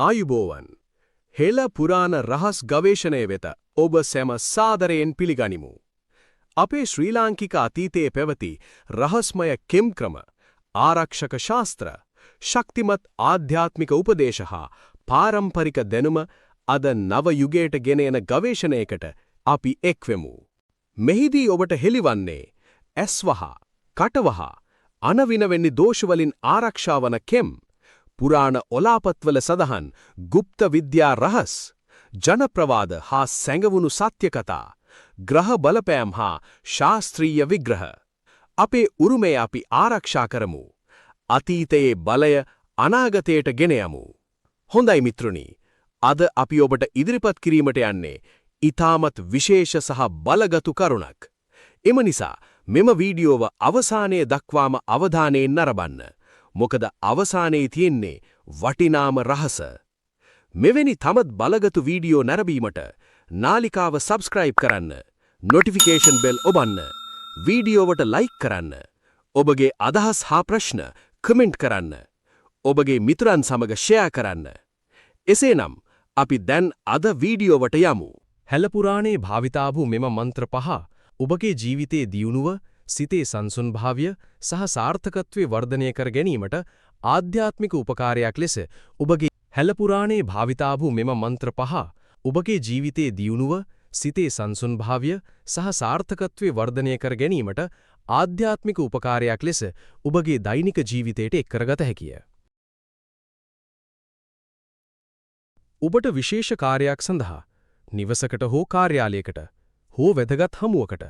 ආයුබෝවන් හෙළ පුරාණ රහස් ගවේෂණය වෙත ඔබ සැම සාදරයෙන් පිළිගනිමු. අපේ ශ්‍රී ලාංකික අතීතයේ පැවති රහස්මය කෙම් ක්‍රම, ආරක්ෂක ශාස්ත්‍ර, ශක්තිමත් ආධ්‍යාත්මික උපදේශ හා පාරම්පරික දැනුම අද නව යුගයට ගෙන එන ගවේෂණයකට අපි එක්වෙමු. මෙහිදී ඔබට හෙළිවන්නේ ඇස්වහ, කටවහ, අනවිනවෙන්නි දෝෂවලින් ආරක්ෂා වන කෙම්, පුරාණ ඔලාපත්වල සඳහන් ගුප්ත විද්‍යා රහස්, ජනප්‍රවාද හා සැඟවුණු සත්‍ය කතා, ග්‍රහ බලපෑම් හා ශාස්ත්‍රීය විග්‍රහ. අපේ උරුමය අපි ආරක්ෂා කරමු. අතීතයේ බලය අනාගතයට ගෙන යමු. හොඳයි මිත්‍රනි, අද අපි ඔබට ඉදිරිපත් කිරීමට යන්නේ ඊටමත් විශේෂ සහ බලගතු කරුණක්. එම නිසා මෙම වීඩියෝව අවසානයේ දක්වාම අවධානයෙන් නරඹන්න. මොකද අවසානයේ තියෙන්නේ වටිනාම රහස. මෙවැනි තමත් බලගතු වීඩියෝ නැරඹීමට නාලිකාව සබ්ස්ක්‍රයිබ් කරන්න, නොටිෆිකේෂන් බෙල් ඔබන්න, වීඩියෝවට ලයික් කරන්න, ඔබගේ අදහස් හා ප්‍රශ්න කමෙන්ට් කරන්න, ඔබගේ මිතුරන් සමග ෂෙයා කරන්න. එසේනම් අපි දැන් අද වීඩියෝවට යමු. හෙළ පුරාණේ භාවිතා වූ මෙම මන්ත්‍ර පහ ඔබගේ ජීවිතයේ දියුණුව, සිතේ සංසුන්භාවය සහ සාර්ථකත්වයේ වර්ධනය කර ගැනීමට ආධ්‍යාත්මික උපකාරයක් ලෙස ඔබගේ හෙළ පුරාණේ භාවිතා වූ මෙම මන්ත්‍ර පහ ඔබගේ ජීවිතයේ දියුණුව, සිතේ සංසුන්භාවය සහ සාර්ථකත්වයේ වර්ධනය කර ගැනීමට ආධ්‍යාත්මික උපකාරයක් ලෙස ඔබගේ දෛනික ජීවිතයට එක් කරගත හැකිය. ඔබට විශේෂ කාර්යයක් සඳහා නිවසකට හෝ කාර්යාලයකට හෝ වැදගත් හමුවකට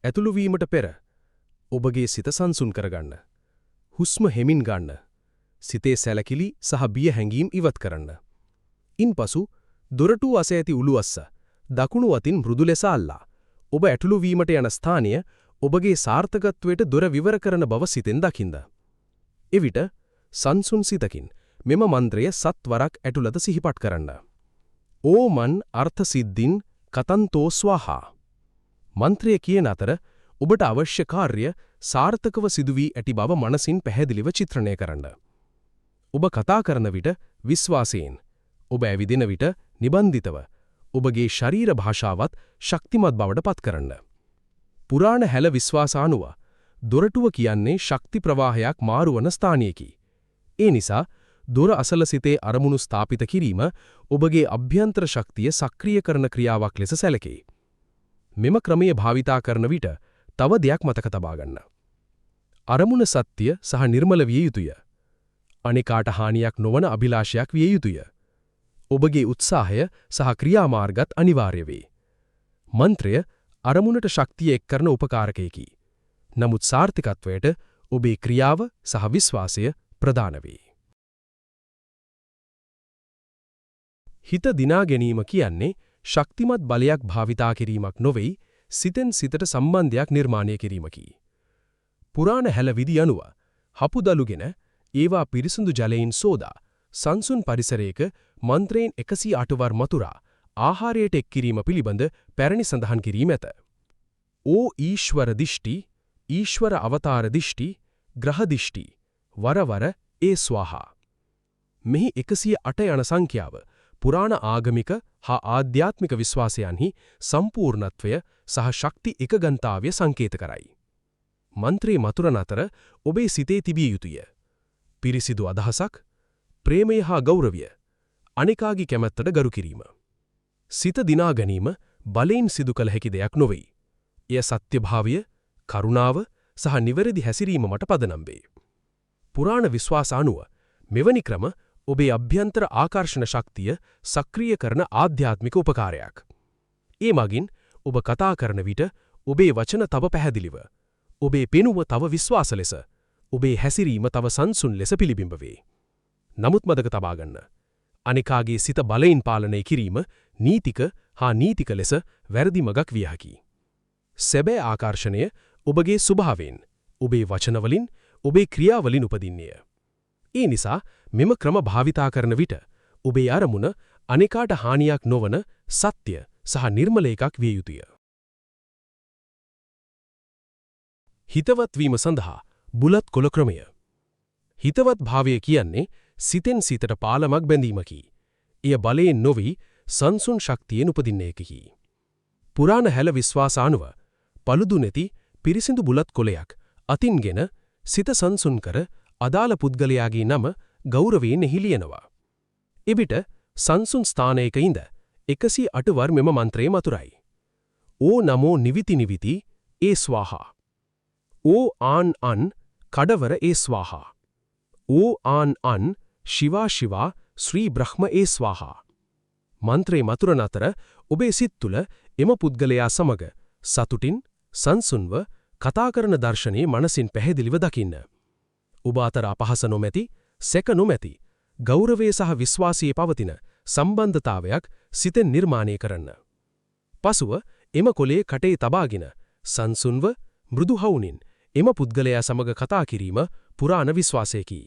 ඇතුළු වීමට පෙර ඔබගේ සිත සංසුන් කරගන්න. හුස්ම හෙමින් ගන්න. සිතේ සැලකිලි සහ බිය හැඟීම් ඉවත් කරන්න. ඉන්පසු දොරටුව අස ඇති උළුවස්ස දකුණු අතින් මෘදු ලෙස අල්ලා ඔබ ඇතුළු වීමට යන ස්ථානය ඔබගේ සාර්ථකත්වයට දොර විවර කරන බව සිතෙන් දකින්න. එවිට සංසුන් සිතකින් මෙම මන්ත්‍රය සත්වරක් ඇතුළත සිහිපත් කරන්න. ඕමන් අර්ථ සිද්ධින් කතන්තෝ ස්වාහා. මන්ත්‍රය කියන අතර ඔබට අවශ්‍ය කාර්ය සාර්ථකව සිදු වී ඇති බව මනසින් පැහැදිලිව චිත්‍රණය කරන්න. ඔබ කතා කරන විට විශ්වාසයෙන්, ඔබ ඇවිදින විට නිබන්ධිතව, ඔබගේ ශරීර භාෂාවත් ශක්තිමත් බවට පත් කරන්න. පුරාණ හෙළ විශ්වාසානුව දොරටුව කියන්නේ ශක්ති ප්‍රවාහයක් මාරුවන ස්ථානයකි. ඒ නිසා දොර අසල සිතේ අරමුණු ස්ථාපිත කිරීම ඔබගේ අභ්‍යන්තර ශක්තිය සක්‍රිය කරන ක්‍රියාවක් ලෙස සැලකේ. මෙම ක්‍රමය භාවිතා කරන විට තව දෙයක් මතක තබා ගන්න. අරමුණ සත්‍ය සහ නිර්මල විය යුතුය. අනිකාට හානියක් නොවන අභිලාෂයක් විය යුතුය. ඔබගේ උත්සාහය සහ ක්‍රියාමාර්ගත් අනිවාර්ය වේ. මන්ත්‍රය අරමුණට ශක්තිය එක් කරන උපකාරකයකි. නමුත් සාර්ථකත්වයට ඔබේ ක්‍රියාව සහ විශ්වාසය ප්‍රධාන වේ. හිත දිනා ගැනීම කියන්නේ ශක්තිමත් බලයක් භාවිතා කිරීමක් නොවේ, සිතෙන් සිතට සම්බන්ධයක් නිර්මාණය කිරීමකි. පුරාණ හෙළ විදි අනුව හපුදලුගෙන ඒවා පිරිසුදු ජලයෙන් සෝදා සංසුන් පරිසරයක මන්ත්‍රයෙන් 108 වර මතුරා ආහාරයට එක් කිරීම පිළිබඳ පැරණි සඳහන් කිරීම ඇත. ඕ ඊශ්වර දිෂ්ටි, ඊශ්වර අවතාර දිෂ්ටි, ග්‍රහ දිෂ්ටි, වරවර ඒ ස්වාහා. මෙහි 108 යන සංඛ්‍යාව පුරාණ ආගමික හා ආධ්‍යාත්මික විශ්වාසයන්හි සම්පූර්ණත්වය සහ ශක්ති එකගන්තාවය සංකේත කරයි. මන්ත්‍රයේ මතුරන අතර ඔබේ සිතේ තිබිය යුතුය. පිරිසිදු අදහසක්, ප්‍රේමය හා ගෞරවය, අනිකාගේ කැමැත්තට ගරු කිරීම. සිත දිනා ගැනීම බලයෙන් සිදු කළ හැකි දෙයක් නොවේ. එය සත්‍යභාවය, කරුණාව සහ නිවැරදි හැසිරීම මත පදනම් වේ. පුරාණ විශ්වාස අනුව මෙවැනි ක්‍රම ඔබේ අභ්‍යන්තර ආකර්ෂණ ශක්තිය සක්‍රිය කරන ආධ්‍යාත්මික උපකාරයක්. ඒ මගින් ඔබ කතා කරන විට ඔබේ වචන තව පැහැදිලිව, ඔබේ පෙනුම තව විශ්වාස ලෙස, ඔබේ හැසිරීම තව සංසුන් ලෙස පිළිබිඹ වේ. නමුත් මතක තබා ගන්න. අනිකාගේ සිත බලයෙන් පාලනය කිරීම නීතික හා නීතික ලෙස වැරදි මගක් විය හැකියි. සැබෑ ආකර්ෂණය ඔබගේ ස්වභාවයෙන්, ඔබේ වචනවලින්, ඔබේ ක්‍රියාවලින් උපදින්නේය. ඒ නිසා මෙම ක්‍රම භාවිතා කරන විට ඔබේ අරමුණ අනිකාට හානියක් නොවන සත්‍ය සහ නිර්මල එකක් විය යුතුය. හිතවත් වීම සඳහා බුලත් කොළ ක්‍රමය. හිතවත් භාවය කියන්නේ සිතෙන් සිතට පාලමක් බැඳීමකි. එය බලයෙන් නොවි සංසුන් ශක්තියෙන් උපදින්නේකෙහි. පුරාණ හැල විශ්වාසානුව පළුදු නැති පිරිසිදු බුලත් කොළයක් අතින්ගෙන සිත සංසුන් කර අදාළ පුද්ගලයාගේ නම ගෞරවයෙන් එහි ලියනවා. එවිට සංසුන් ස්ථානයක ඉඳ 108 වර මෙම මන්ත්‍රය මතුරයි. ඕ නමෝ නිවිති නිවිති ඒ ස්වාහා. ඕ ආන් අන් කඩවර ඒ ස්වාහා. ඕ ආන් අන් ශිවා ශිවා ශ්‍රී බ්‍රහ්ම ඒ ස්වාහා. මන්ත්‍රේ මතුරන අතර ඔබේ සිත් තුළ එම පුද්ගලයා සමග සතුටින් සංසුන්ව කතා කරන දර්ශනයේ මනසින් පැහැදිලිව දකින්න. ඔබ අතර අපහස නොමැති, සැක නොමැති, ගෞරවය සහ විශ්වාසයේ පවතින සම්බන්ධතාවයක් සිතෙන් නිර්මාණය කරන්න. පසුව එම කොලේ කටේ තබාගෙන සංසුන්ව මෘදු හවුනින් එම පුද්ගලයා සමග කතා කිරීම පුරාණ විශ්වාසයකි.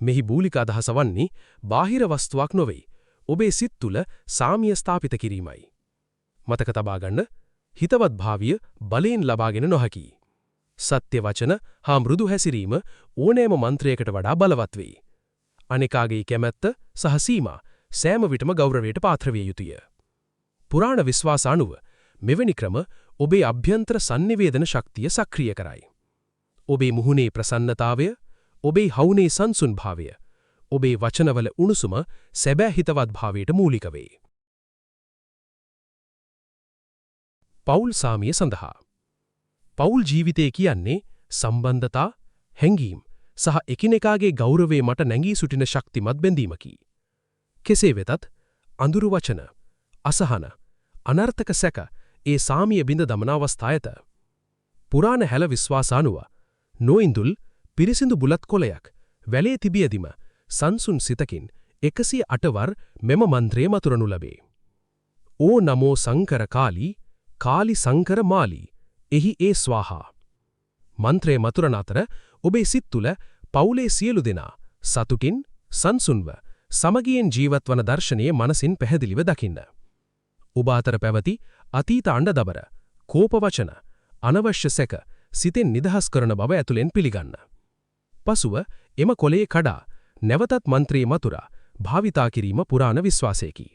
මෙහි මූලික අදහස වන්නේ බාහිර වස්තුවක් නොවේ. ඔබේ සිත් තුළ සාමිය ස්ථාපිත කිරීමයි. මතක තබා ගන්න, හිතවත් භාවය බලයෙන් ලබාගෙන නොහැකි. සත්‍ය වචන හා මෘදු හැසිරීම ඕනෑම මන්ත්‍රයකට වඩා බලවත් වේ. අනෙකාගේ කැමැත්ත සහ සීමා සෑම විටම ගෞරවයට පාත්‍ර විය යුතුය. පුරාණ විශ්වාස අනුව මෙවැනි ක්‍රම ඔබේ අභ්‍යන්තර සංනිවේදන ශක්තිය සක්‍රිය කරයි. ඔබේ මුහුණේ ප්‍රසන්නතාවය, ඔබේ හවුනේ සංසුන් භාවය, ඔබේ වචනවල උණුසුම සැබෑ හිතවත් භාවයට මූලික වේ. පෞල් සාමිය සඳහා පෞල් ජීවිතය කියන්නේ සම්බන්ධතා, හැඟීම් සහ එකිනෙකාගේ ගෞරවයේ මට නැගී සිටින ශක්තිමත් බැඳීමකි. කෙසේ වෙතත් අඳුරු වචන, අසහන, අනර්ථක සැක ඒ සාමිය බිඳ දමන අවස්ථායත. පුරාණ හැල විශ්වාස අනුව නොඉඳුල් පිරිසිදු බුලත් කොළයක් වැලේ තිබියදිම සංසුන් සිතකින් 108 වර මෙම මන්ත්‍රය මතුරනු ලබේ. ඕ නමෝ සංකර කාලී කාලි සංකර මාලී එහි ඒ ස්වාහා. මන්ත්‍රය මතුරන අතර ඔබේ සිත් තුළ පවුලේ සියලු දෙනා සතුටින් සංසුන්ව සමගියෙන් ජීවත් වන දර්ශනයේ මනසින් පැහැදිලිව දකින්න. ඔබ අතර පැවති අතීත අඬදබර, කෝප වචන, අනවශ්‍ය සැක සිතෙන් නිදහස් කරන බව ඇතුළෙන් පිළිගන්න. පසුව එම කොලේ කඩා නැවතත් මන්ත්‍රයේ මතුරා භාවිතා කිරීම පුරාණ විශ්වාසයකි.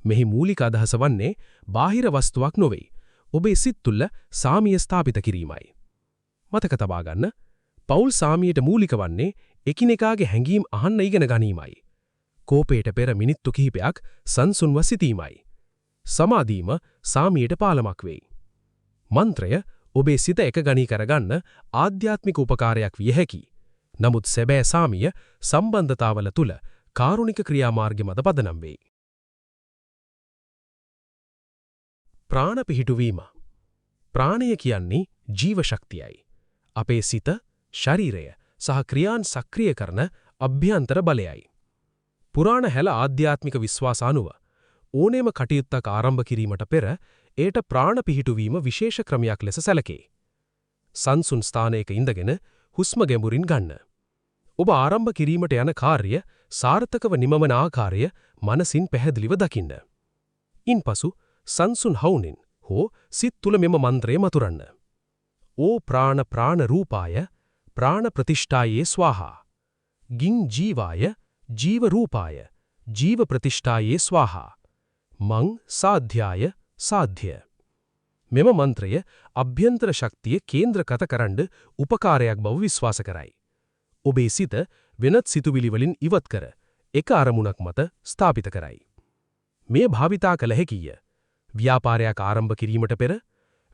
මෙහි මූලික අදහස වන්නේ බාහිර වස්තුවක් නොවේ. ඔබේ සිත් තුළ සාමිය ස්ථාපිත කිරීමයි. මතක තබා ගන්න, පෞල් සාමියට මූලික වන්නේ එකිනෙකාගේ හැඟීම් අහන්න ඉගෙන ගැනීමයි. කෝපයට පෙර මිනිත්තු කිහිපයක් සංසුන්ව සිටීමයි. සමාධීම සාමියට පාලමක් වෙයි. මන්ත්‍රය ඔබේ සිත එකගණී කරගන්න ආධ්‍යාත්මික උපකාරයක් විය හැකි. නමුත් සැබෑ සාමිය සම්බන්ධතාවල තුල කාරුණික ක්‍රියාමාර්ග මත පදනම් වේ. ප්‍රාණ පිහිටුවීම. ප්‍රාණය කියන්නේ ජීව ශක්තියයි. අපේ සිත, ශරීරය සහ ක්‍රියාන් සක්‍රිය කරන අභ්‍යන්තර බලයයි. පුරාණ හැල ආධ්‍යාත්මික විශ්වාස අනුව ඕනෑම කටයුත්තක් ආරම්භ කිරීමට පෙර ඒට ප්‍රාණ පිහිටුවීම විශේෂ ක්‍රමයක් ලෙස සැලකේ. සංසුන් ස්ථානයක ඉඳගෙන හුස්ම ගැඹුරින් ගන්න. ඔබ ආරම්භ කිරීමට යන කාර්ය සාර්ථකව නිමවන ආකාරය මනසින් පැහැදිලිව දකින්න. ඉන්පසු සංසුන් හවුනින් හෝ සිත් තුළ මෙම මන්ත්‍රය මතුරන්න. ඕ ප්‍රාණ ප්‍රාණ රූපාය ප්‍රාණ ප්‍රතිෂ්ඨායේ ස්වාහා. ගින් ජීවාය ජීව රූපාය ජීව ප්‍රතිෂ්ඨායේ ස්වාහා. මං සාධ්‍යාය සාධ්‍ය. මෙම මන්ත්‍රය අභ්‍යන්තර ශක්තිය කේන්ද්‍රගත කරන්න උපකාරයක් බව විශ්වාස කරයි. ඔබේ සිත වෙනත් සිතුවිලි වලින් ඉවත් කර එක අරමුණක් මත ස්ථාපිත කරයි. මේ භාවිතා කළ හැකිය. ව්‍යාපාරයක් ආරම්භ කිරීමට පෙර,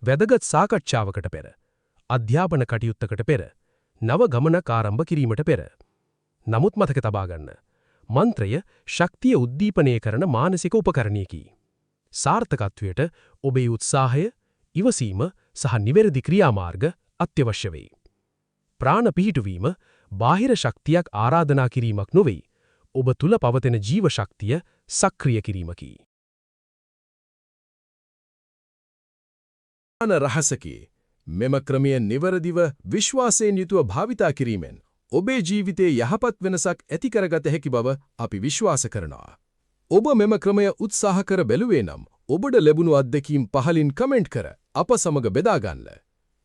වැදගත් සාකච්ඡාවකට පෙර, අධ්‍යාපන කටයුත්තකට පෙර, නව ගමනක් ආරම්භ කිරීමට පෙර. නමුත් මතක තබා ගන්න, මන්ත්‍රය ශක්තිය උද්දීපනය කරන මානසික උපකරණයකි. සාර්ථකත්වයට ඔබේ උත්සාහය, ඉවසීම සහ නිවැරදි ක්‍රියාමාර්ග අත්‍යවශ්‍ය වේ. ප්‍රාණ පිහිටුවීම බාහිර ශක්තියක් ආරාධනා කිරීමක් නොවේ. ඔබ තුල පවතින ජීව ශක්තිය සක්‍රිය කිරීමකි. රහසකි. මෙම ක්‍රමය නිවැරදිව විශ්වාසයෙන් යුතුව භාවිතා කිරීමෙන් ඔබේ ජීවිතයේ යහපත් වෙනසක් ඇති කරගත හැකි බව අපි විශ්වාස කරනවා. ඔබ මෙම ක්‍රමය උත්සාහ කර බැලුවේ නම් ඔබට ලැබුණු අත්දැකීම් පහලින් කමෙන්ට් කර අප සමග බෙදා ගන්න.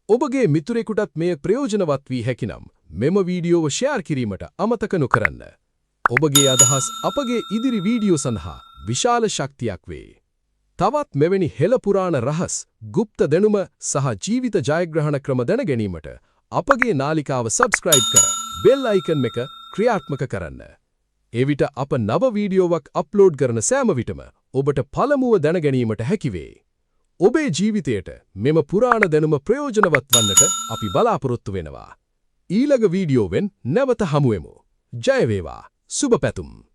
ඔබගේ මිතුරෙකුටත් මෙය ප්‍රයෝජනවත් වී හැකිනම් මෙම වීඩියෝව ෂෙයාර් කිරීමට අමතක නොකරන්න. ඔබගේ අදහස් අපගේ ඉදිරි වීඩියෝ සඳහා විශාල ශක්තියක් වේ. තවත් මෙවැනි හෙළ පුරාණ රහස්, গুপ্ত දැනුම සහ ජීවිත ජයග්‍රහණ ක්‍රම දැන ගැනීමට අපගේ නාලිකාව සබ්ස්ක්‍රයිබ් කර බෙල් අයිකන් එක ක්‍රියාත්මක කරන්න. එවිට අප නව වීඩියෝවක් අප්ලෝඩ් කරන සෑම විටම ඔබට පළමුව දැන ගැනීමට හැකිවේ. ඔබේ ජීවිතයට මෙම පුරාණ දැනුම ප්‍රයෝජනවත් වන්නට අපි බලාපොරොත්තු වෙනවා. ඊළඟ වීඩියෝවෙන් නැවත හමුවෙමු. ජය වේවා. සුබ පැතුම්.